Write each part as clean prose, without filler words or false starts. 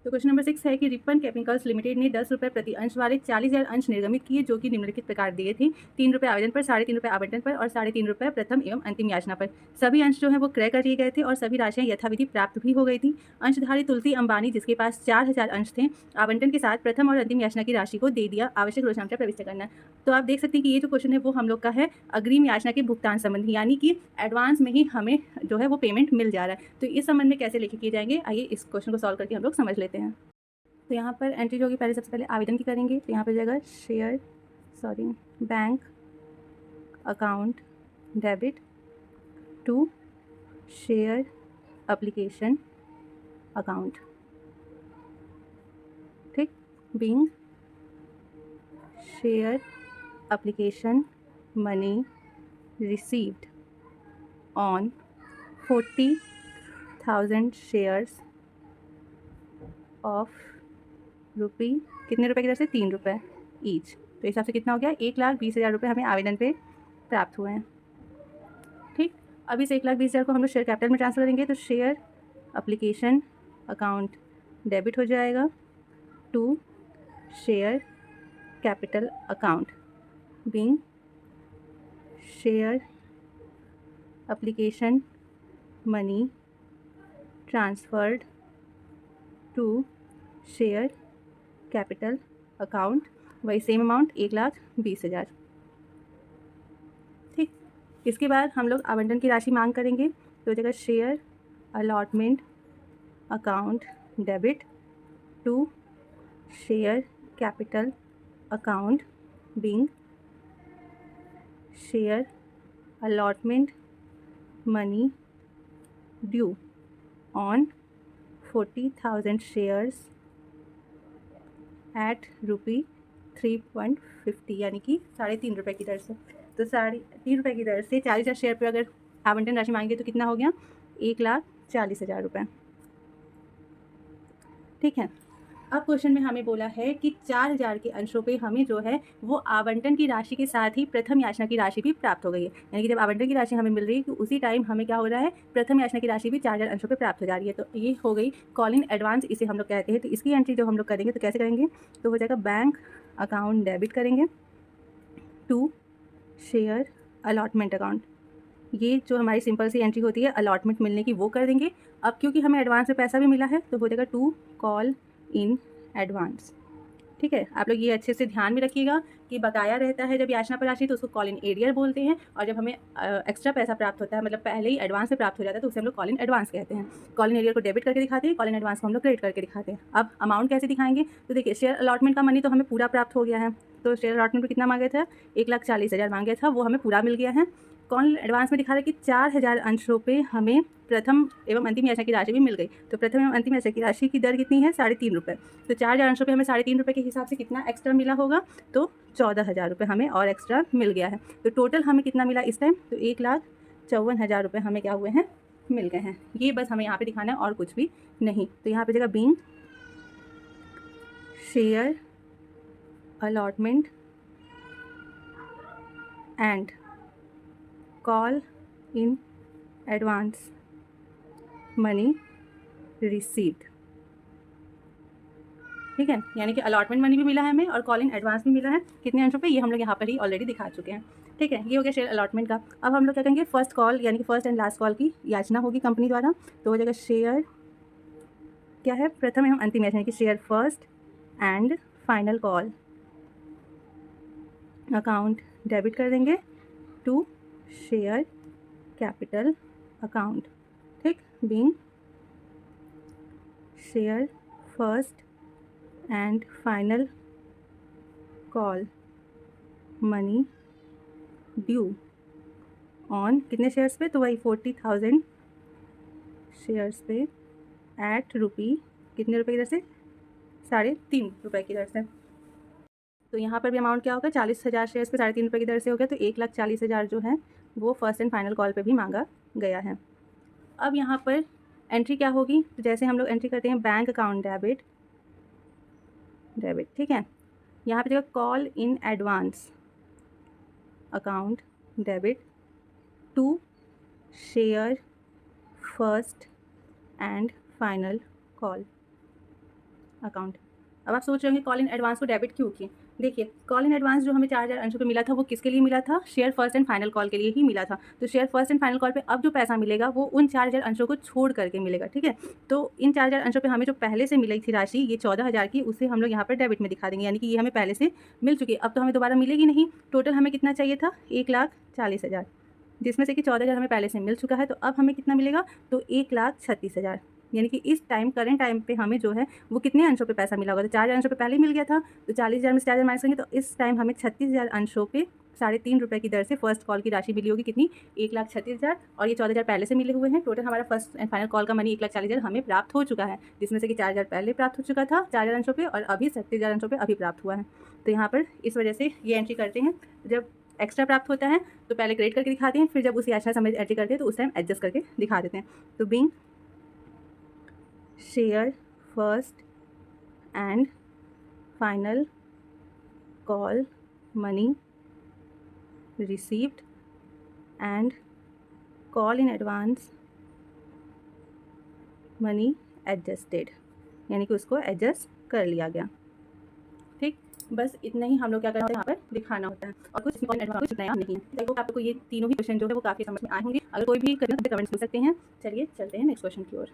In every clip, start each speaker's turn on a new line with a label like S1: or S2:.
S1: तो question number 6 है कि रिपन केमिकल्स लिमिटेड ने 10 रुपये प्रति अंश वाले 40,000 अंश निर्गमित किए, जो कि निम्नलिखित प्रकार दिए थे: 3 रुपये आवेदन पर, 3.5 रुपये आवंटन पर और 3.5 रुपये प्रथम एवं अंतिम याचना पर। सभी अंश जो है वो क्रय कर लिए गए थे और सभी राशियां यथाविधि प्राप्त भी हो गई थी। अंशधारी तुलसी अंबानी, जिसके पास 4,000 अंश थे, आवंटन के साथ प्रथम और अंतिम याचना की राशि को दे दिया। आवश्यक रोजनामा प्रविष्ट करना। तो आप देख सकते हैं कि ये जो क्वेश्चन है वो हम लोग का है अग्रिम याचना के भुगतान संबंधी, यानी कि एडवांस में ही हमें जो है वो पेमेंट मिल जा रहा है। तो इस संबंध में कैसे लेके किए जाएंगे, आइए इस क्वेश्चन को सॉल्व करके हम लोग समझ लेते हैं। तो यहाँ पर एंट्री जो होगी, पहले सबसे पहले आवेदन की करेंगे। तो यहाँ पर जाएगा bank account debit to share application account, ठीक, being share application money received on 40,000 shares of rupee, कितने रुपए की दर से, 3 रुपये ईच। तो हिसाब से कितना हो गया, 1,20,000 रुपये हमें आवेदन पे प्राप्त हुए हैं। ठीक, अब इस 1,20,000 को हम लोग शेयर कैपिटल में ट्रांसफर करेंगे। तो शेयर एप्लीकेशन अकाउंट डेबिट हो जाएगा to share capital account, being share application money transferred to share capital account, वही सेम अमाउंट 1,20,000। ठीक, इसके बाद हम लोग आवंटन की राशि मांग करेंगे। तो जगह share allotment account debit to share capital account, being share allotment money due on 40,000 shares at rupee 3.50, यानी कि 3.5 रुपये की दर से। तो 3.5 रुपये की दर से 40,000 शेयर पर अगर आवंटन राशि मांगे तो कितना हो गया, 1,40,000 रुपये। ठीक है, अब क्वेश्चन में हमें बोला है कि 4,000 के अंशों पे हमें जो है वो आवंटन की राशि के साथ ही प्रथम याचना की राशि भी प्राप्त हो गई है। यानी कि जब आवंटन की राशि हमें मिल रही है तो उसी टाइम हमें क्या हो रहा है, प्रथम याचना की राशि भी 4,000 अंशों पे प्राप्त हो जा रही है। तो ये हो गई कॉल इन एडवांस, इसे हम लोग कहते हैं। तो इसकी एंट्री जो हम लोग करेंगे तो कैसे करेंगे, तो हो जाएगा बैंक अकाउंट डेबिट करेंगे टू शेयर अलॉटमेंट अकाउंट। ये जो हमारी सिंपल सी एंट्री होती है अलॉटमेंट मिलने की, वो कर देंगे। अब क्योंकि हमें एडवांस में पैसा भी मिला है तो हो जाएगा टू कॉल इन एडवांस। ठीक है, आप लोग ये अच्छे से ध्यान में रखिएगा कि बकाया रहता है जब याचना पर राशि तो उसको कॉल इन एरियर बोलते हैं, और जब हमें एक्स्ट्रा पैसा प्राप्त होता है, मतलब पहले ही एडवांस से प्राप्त हो जाता है, तो उसे हम लोग कॉल इन एडवांस कहते हैं। कॉल इन एरियर को डेबिट करके दिखाते हैं, कॉल इन एडवांस को हम लोग क्रेडिट करके दिखाते हैं। अब अमाउंट कैसे दिखाएंगे, तो देखिए शेयर अलॉटमेंट का मनी तो हमें पूरा प्राप्त हो गया है। तो शेयर अलॉटमेंट पर कितना मांगे था, 1,40,000 मांगे था, वो हमें पूरा मिल गया है। कॉल एडवांस में दिखा रहा है कि 4,000 अंशों पे हमें प्रथम एवं अंतिम याचना की राशि भी मिल गई। तो प्रथम एवं अंतिम याचना की राशि की दर कितनी है, 3.5 रुपये। तो 4,000 अंशों पे हमें 3.5 रुपये के हिसाब से कितना एक्स्ट्रा मिला होगा, तो 14,000 रुपये हमें और एक्स्ट्रा मिल गया है। तो टोटल हमें कितना मिला इस टाइम, तो 1,54,000 रुपये हमें क्या हुए हैं, मिल गए हैं। ये बस हमें यहाँ पे दिखाना है और कुछ भी नहीं। तो यहाँ पे जगह being share allotment and call in advance money received. ठीक है, यानी कि अलॉटमेंट मनी भी मिला है हमें और कॉल इन एडवांस भी मिला है। कितने अंशों पे, ये हम लोग यहाँ पर ही ऑलरेडी दिखा चुके हैं। ठीक है, ये हो गया शेयर अलॉटमेंट का। अब हम लोग क्या करेंगे, फर्स्ट कॉल यानी कि फर्स्ट एंड लास्ट कॉल की याचना होगी कंपनी द्वारा। तो हो जाएगा शेयर क्या है, प्रथम एवं अंतिम याचना, यानी कि share first and final call account debit कर देंगे टू शेयर कैपिटल अकाउंट। ठीक, being share first and final call money due on कितने शेयर्स पे, तो वही 40,000 शेयर्स पे एट रुपी, कितने रुपए की दर से, 3.5 रुपये की दर से। तो यहाँ पर भी अमाउंट क्या होगा, 40,000 शेयर्स पे 3.5 रुपये की दर से हो गया। तो 1,40,000 जो है वो फर्स्ट एंड फाइनल कॉल पे भी मांगा गया है। अब यहाँ पर एंट्री क्या होगी, तो जैसे हम लोग एंट्री करते हैं बैंक अकाउंट डेबिट, ठीक है, यहाँ पे जगह call in advance account debit to share first and final call. Account. अब आप सोच रहे होंगे कॉल इन एडवांस को डेबिट क्यों किए। देखिए, कॉल इन एडवांस जो हमें 4000 अंशों पे मिला था वो किसके लिए मिला था, share first and final call के लिए ही मिला था। तो share first and final call पे अब जो पैसा मिलेगा वो उन 4000 अंशों को छोड़ करके मिलेगा, ठीक है। तो इन 4000 अंशों पे हमें जो पहले से मिली थी राशि, ये 14000 की, उसे हम लोग यहाँ पर डेबिट में दिखा देंगे, यानी कि ये हमें पहले से मिल चुकी है, अब तो हमें दोबारा मिलेगी नहीं। टोटल हमें कितना चाहिए था, 1,40,000, जिसमें से कि 14,000 हमें पहले से मिल चुका है। तो अब हमें कितना मिलेगा, तो 1,36,000, यानी कि इस टाइम करंट टाइम पे हमें जो है वो कितने अंशों पे पैसा मिला होगा। तो 4000 अंशों पे पहले ही मिल गया था, तो 40,000 में से 4000 माइनस करेंगे तो इस टाइम हमें 36,000 अंशों पे 3.5 रुपये की दर से फर्स्ट कॉल की राशि मिली होगी, कितनी, 1,36,000, और ये 14,000 पहले से मिले हुए हैं। टोटल हमारा फर्स्ट एंड फाइनल कॉल का मनी 1,40,000 हमें प्राप्त हो चुका है, जिसमें से कि 4,000 पहले प्राप्त हो चुका था 4000 अंशों पे, और अभी 36,000 अंशों पे अभी प्राप्त हुआ है। तो यहाँ पर इस वजह से ये एंट्री करते हैं। जब एक्स्ट्रा प्राप्त होता है तो पहले क्रेडिट करके दिखाते हैं, फिर जब उसी याचना समय एंट्री करते हैं तो उस टाइम एडजस्ट करके दिखा देते हैं। तो being share first and final call money received and call in advance money adjusted, यानी कि उसको एडजस्ट कर लिया गया। ठीक, बस इतना ही हम लोग क्या करते हैं यहाँ पर दिखाना होता है, और कुछ नया नहीं है। देखो आपको ये तीनों ही क्वेश्चन जो है वो काफ़ी समझ में आए होंगे। अगर कोई भी करें तो कमेंट्स पूछ सकते हैं। चलिए चलते हैं नेक्स्ट क्वेश्चन की ओर।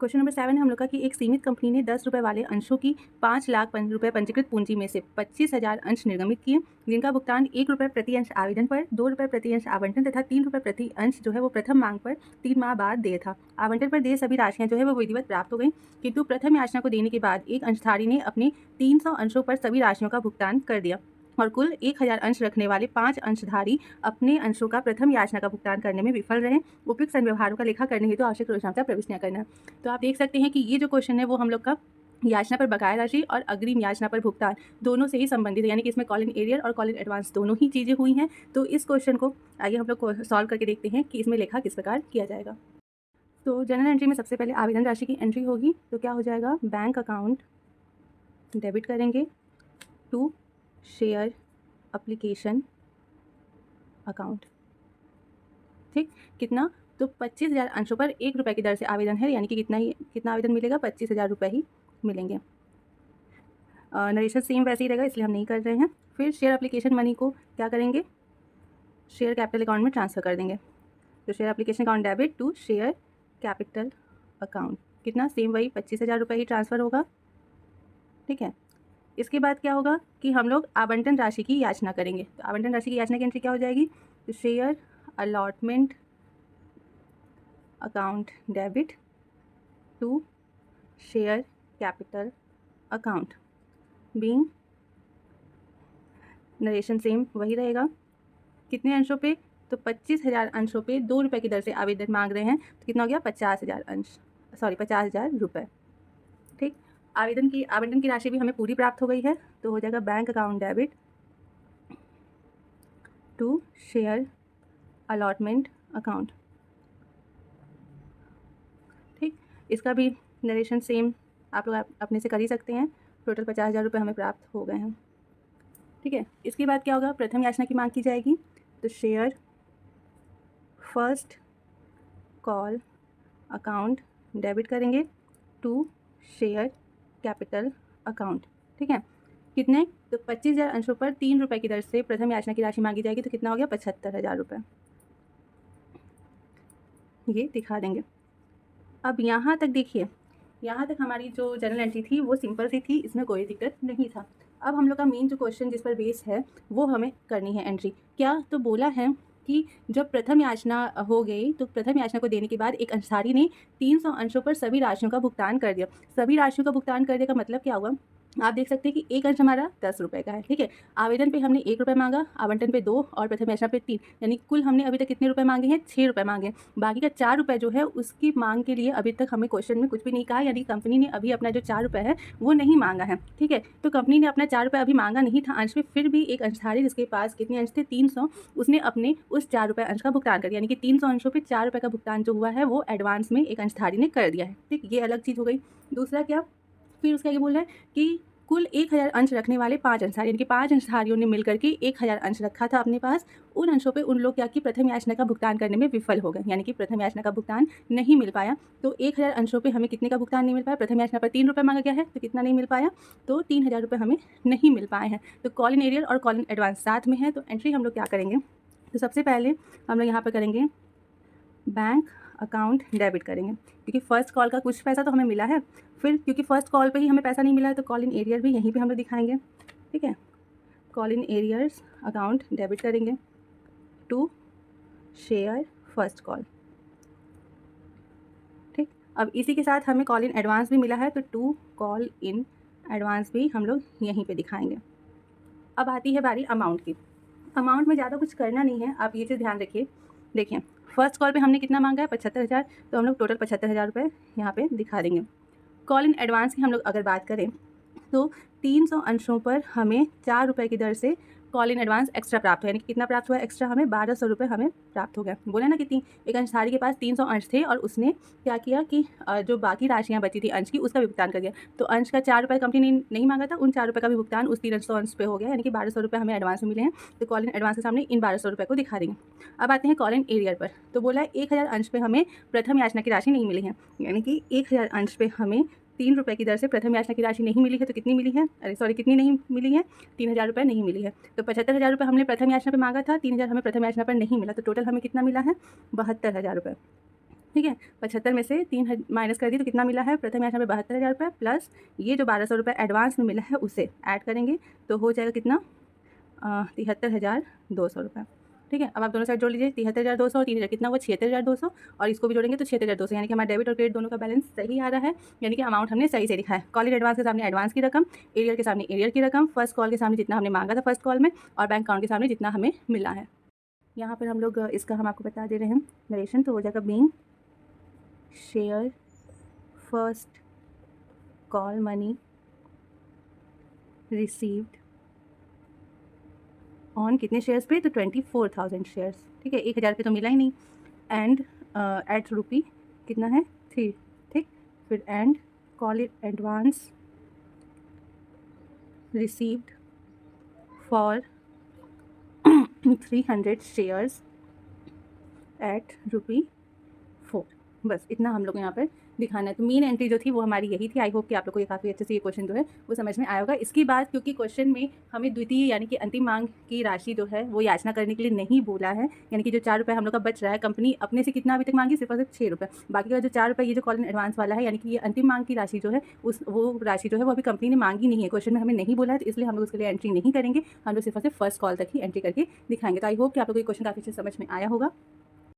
S1: क्वेश्चन नंबर 7 है हम लोग का कि एक सीमित कंपनी ने 10 रुपये वाले अंशों की 5 लाख रुपये पंजीकृत पूंजी में से 25,000 अंश निर्गमित किए, जिनका भुगतान 1 रुपये प्रति अंश आवेदन पर, 2 रुपये प्रति अंश आवंटन तथा 3 रुपये प्रति अंश जो है वो प्रथम मांग पर 3 माह बाद देय था। आवंटन पर देय सभी राशियां जो है वो विधिवत प्राप्त हो गई, किंतु प्रथम याचना को देने के बाद एक अंशधारी ने अपने 300 अंशों पर सभी राशियों का भुगतान कर दिया, और कुल 1000 अंश रखने वाले 5 अंशधारी अपने अंशों का प्रथम याचना का भुगतान करने में विफल रहे। उपयुक्त संव्यवहारों का लेखा करने हेतु आवश्यक रोचनाता प्रविष्टियां करना। तो आप देख सकते हैं कि ये जो क्वेश्चन है वो हम लोग का याचना पर बकाया राशि और अग्रिम याचना पर भुगतान दोनों से ही संबंधित है, यानी कि इसमें कॉल इन एरियर और कॉल इन एडवांस दोनों ही चीज़ें हुई हैं। तो इस क्वेश्चन को आइए हम लोग सॉल्व करके देखते हैं कि इसमें लेखा किस प्रकार किया जाएगा। तो जनरल एंट्री में सबसे पहले आवेदन राशि की एंट्री होगी, तो क्या हो जाएगा, बैंक अकाउंट डेबिट करेंगे टू शेयर एप्लीकेशन अकाउंट। ठीक, कितना, तो 25,000 अंशों पर 1 रुपये की दर से आवेदन है, यानी कि कितना आवेदन मिलेगा, 25,000 रुपये ही मिलेंगे। नरेशन सेम वैसे ही रहेगा, इसलिए हम नहीं कर रहे हैं। फिर शेयर एप्लीकेशन मनी को क्या करेंगे, शेयर कैपिटल अकाउंट में ट्रांसफ़र कर देंगे। तो share application account debit to share capital account, कितना, सेम वही 25,000 रुपये ही ट्रांसफ़र होगा। ठीक है, इसके बाद क्या होगा कि हम लोग आवंटन राशि की याचना करेंगे। तो आवंटन राशि की याचना की एंट्री क्या हो जाएगी, तो share allotment account debit to share capital account, being narration same वही रहेगा। कितने अंशों पे, तो 25,000 अंशों पे 2 रुपये की दर से आवेदन मांग रहे हैं, तो कितना हो गया, 50,000 अंश, 50,000 रुपये। ठीक, आवंटन की राशि भी हमें पूरी प्राप्त हो गई है, तो हो जाएगा bank account debit to share allotment account. ठीक, इसका भी नरेशन सेम आप लोग अपने से कर ही सकते हैं। टोटल 50,000 रुपये हमें प्राप्त हो गए हैं। ठीक है, इसके बाद क्या होगा, प्रथम याचना की मांग की जाएगी, तो share first call account debit करेंगे टू शेयर कैपिटल अकाउंट। ठीक है, कितने, तो 25,000 अंशों पर 3 रुपये की दर से प्रथम याचना की राशि मांगी जाएगी, तो कितना हो गया, 75,000 रुपये, ये दिखा देंगे। अब यहाँ तक देखिए, यहाँ तक हमारी जो जनरल एंट्री थी वो सिंपल सी थी, इसमें कोई दिक्कत नहीं था। अब हम लोग का मेन जो क्वेश्चन जिस पर बेस है वो हमें करनी है एंट्री। क्या, तो बोला है कि जब प्रथम याचना हो गई तो प्रथम याचना को देने के बाद एक अंशधारी ने 300 अंशों पर सभी राशियों का भुगतान कर दिया। सभी राशियों का भुगतान कर दिया का मतलब क्या हुआ, आप देख सकते हैं कि एक अंश हमारा 10 रुपये का है। ठीक है, आवेदन पे हमने 1 रुपये मांगा, आवंटन पे 2 और प्रथम याचना पे 3, यानी कुल हमने अभी तक कितने रुपए मांगे हैं, 6 रुपये मांगे हैं। बाकी का 4 रुपये जो है उसकी मांग के लिए अभी तक हमें क्वेश्चन में कुछ भी नहीं कहा, यानी कंपनी ने अभी अपना जो 4 रुपये है वो नहीं मांगा है। ठीक है, तो कंपनी ने अपना 4 रुपये अभी मांगा नहीं था अंश में, फिर भी एक अंशधारी जिसके पास कितने अंश थे, 300, उसने अपने उस 4 रुपये अंश का भुगतान कर दिया, यानी कि 300 अंशों पर 4 रुपये का भुगतान जो हुआ है वो एडवांस में एक अंशधारी ने कर दिया है। ठीक, ये अलग चीज़ हो गई। दूसरा क्या, फिर उसका ये बोल रहा है कि कुल 1000 अंश रखने वाले 5 अंशधारी, यानी कि 5 अंशधारियों ने मिलकर के 1000 अंश रखा था अपने पास। उन अंशों पे उन लोग क्या कि प्रथम याचना का भुगतान करने में विफल हो गए, यानी कि प्रथम याचना का भुगतान नहीं मिल पाया। तो 1000 अंशों पे हमें कितने का भुगतान नहीं मिल पाया? प्रथम याचना पर 3 रुपये मांगा गया है, तो कितना नहीं मिल पाया? तो 3000 रुपये हमें नहीं मिल पाए हैं। तो कॉल इन एरियर और कॉल इन एडवांस साथ में है, तो एंट्री हम लोग क्या करेंगे? तो सबसे पहले हम लोग यहाँ पर करेंगे बैंक अकाउंट डेबिट करेंगे, क्योंकि फ़र्स्ट कॉल का कुछ पैसा तो हमें मिला है। फिर क्योंकि फ़र्स्ट कॉल पे ही हमें पैसा नहीं मिला है, तो कॉल इन एरियर भी यहीं पे हम लोग दिखाएंगे। ठीक है, call in arrears account debit करेंगे टू शेयर फर्स्ट कॉल। ठीक, अब इसी के साथ हमें कॉल इन एडवांस भी मिला है, तो टू कॉल इन एडवांस भी हम लोग यहीं पे दिखाएंगे। अब आती है बारी अमाउंट की। अमाउंट में ज़्यादा कुछ करना नहीं है, आप ये चीज़ ध्यान रखिए। देखिए, फर्स्ट कॉल पे हमने कितना मांगा है? 75,000, तो हम लोग टोटल 75,000 रुपये यहाँ पे दिखा देंगे। कॉल इन एडवांस की हम लोग अगर बात करें तो 300 अंशों पर हमें 4 रुपये की दर से कॉल इन एडवांस एक्स्ट्रा प्राप्त हुआ, यानी कि कितना प्राप्त हुआ एक्स्ट्रा? हमें 1200 रुपये हमें प्राप्त हो गया। बोला ना कि एक अंशधारी के पास 300 अंश थे और उसने क्या किया कि जो बाकी राशियाँ बची थी अंश की, उसका भी भुगतान कर दिया। तो अंश का 4 रुपये कंपनी ने नहीं मांगा था, उन 4 रुपये का भी भुगतान उस 300 अंश पे हो गया, यानी कि 1200 रुपये हमें एडवांस में मिले हैं। तो कॉल इन एडवांस के सामने इन 1200 रुपये को दिखा देंगे। अब आते हैं कॉल इन एरियर पर। तो बोला है 1000 अंश पे हमें प्रथम याचना की राशि नहीं मिली है, यानी कि 1000 अंश पे हमें 3 रुपये की दर से प्रथम याचना की राशि नहीं मिली है। तो कितनी मिली है? कितनी नहीं मिली है? 3000 रुपये नहीं मिली है। तो 75,000 रुपये हमने प्रथम याचना पे मांगा था, 3000 हमें प्रथम याचना पर नहीं मिला, तो टोटल हमें कितना मिला है? 72,000 रुपये। ठीक है, 75 में से 3 माइनस कर दी, तो कितना मिला है? प्रथम याचना में 72,000 रुपये प्लस ये जो 1200 रुपये एडवांस में मिला है उसे ऐड करेंगे, तो हो जाएगा कितना? 73,200 रुपये। ठीक है, अब आप दोनों साइड जोड़ लीजिए, 73,200 और 3000 कितना हुआ? 76,200, और इसको भी जोड़ेंगे तो 76,200, यानी कि हमारा डेबिट और क्रेडिट दोनों का बैलेंस सही आ रहा है, यानी कि अमाउंट हमने सही से लिखा है। कॉल इन एडवांस के सामने एडवांस की रकम, एरियर के सामने एरियर की रकम, फर्स्ट कॉल के सामने जितना हमने मांगा था फर्स्ट कॉल में, और बैंक अकाउंट के सामने जितना हमें मिला है। यहाँ पर हम लोग इसका हम आपको बता दे रहे हैं नरेशन, तो हो जाएगा being share first call money received on कितने शेयर्स पे? तो 24,000 शेयर्स। ठीक है, 1000 पे तो मिला ही नहीं, एंड एट रुपी कितना है? 3। ठीक, फिर and call it advance received for 300 shares at rupee 4। बस इतना हम लोग यहाँ पर दिखाना है। तो मेन एंट्री जो थी वो हमारी यही थी। आई होप कि आप लोग को ये काफ़ी अच्छे से ये क्वेश्चन जो है वो समझ में आया होगा। इसकी बात क्योंकि क्वेश्चन में हमें द्वितीय यानी कि अंतिम मांग की राशि जो है वो याचना करने के लिए नहीं बोला है, यानी कि जो 4 रुपये हम लोग का बच रहा है, कंपनी अपने से कितना अभी तक मांगी? सिर्फ और सिर्फ 6 रुपये। बाकी का जो 4 रुपये ये जो कॉल इन एडवांस वाला है, यानी कि ये अंतिम मांग की राशि जो है वो राशि जो है वो अभी कंपनी ने मांगी नहीं है, क्वेश्चन में हमें नहीं बोला है, तो इसलिए हम लोग उसके लिए एंट्री नहीं करेंगे। हम लोग सिर्फ और सिर्फ फर्स्ट कॉल तक ही एंट्री करके दिखाएंगे। तो आई होप कि आप लोग को ये क्वेश्चन काफ़ी अच्छे समझ में आया होगा।